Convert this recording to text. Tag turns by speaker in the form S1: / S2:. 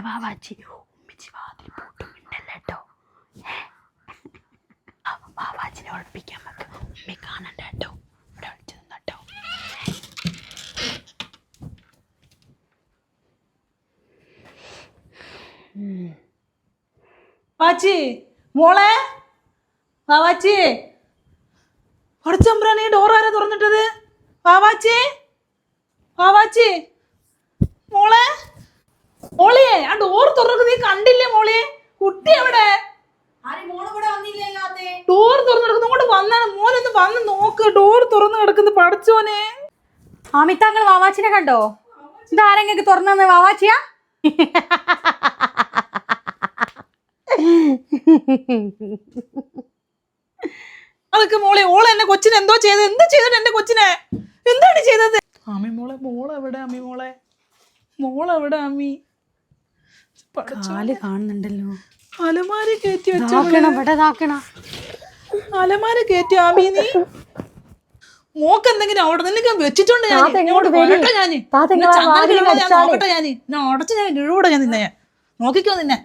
S1: വാവാച്ചി ഉമ്മിച്ചി വാതിൽ പൂട്ടുമിണ്ടല്ലോ. വാവാച്ചിനെ ഒളിപ്പിക്കാൻ നമുക്ക് ഉമ്മി കാണണ്ട കേട്ടോ. ഇവിടെ ഒളിച്ചു നിന്നോ.
S2: വാവാച്ചി മോളെ, വാവാച്ചി പഠിച്ചമ്പ്രാ, നീ ഡോർ ആരാ തുറന്നിട്ടത്? വാവാച്ചി, വാവാച്ചി മോളെ, മോളിയെ ആ ഡോർ തുറന്നത് നീ കണ്ടില്ലേ മോളെ? കുട്ടി എവിടെ? ഡോർ തുറന്നു കിടക്കുന്നു. ഇങ്ങോട്ട് വന്നാണ് മോനൊന്ന് വന്ന് നോക്ക്. ഡോർ തുറന്നു കിടക്കുന്നു. പഠിച്ചോനെ.
S1: ആമിത്താങ്കൾ വാവാച്ചിനെ കണ്ടോ? ഇതാരെങ്കിലും തുറന്നു വാവാച്ചിയാ?
S2: അതൊക്കെ മോളെ, ഓളെ എന്നെ കൊച്ചിനെ എന്തോ ചെയ്തത്. എന്താ ചെയ്തിട്ട് എന്റെ കൊച്ചിനെ? എന്താണ് ചെയ്തത്? അമ്മി മോളെ, മോളെവിടെ? അമ്മി മോളെ, മോളെവിടെ? അമ്മി
S1: കാല് കാണുന്നുണ്ടല്ലോ.
S2: അലമാരി കയറ്റി വെച്ച അലമാരി കയറ്റി. ആമി നീ മോക്ക് എന്തെങ്കിലും അവിടെ നിനക്ക് വെച്ചിട്ടുണ്ട്. ഞാൻ നോക്കട്ടെ. ഞാൻ അടച്ച് ഞാൻ നിന്നെ നോക്കിക്കോ നിന്നെ.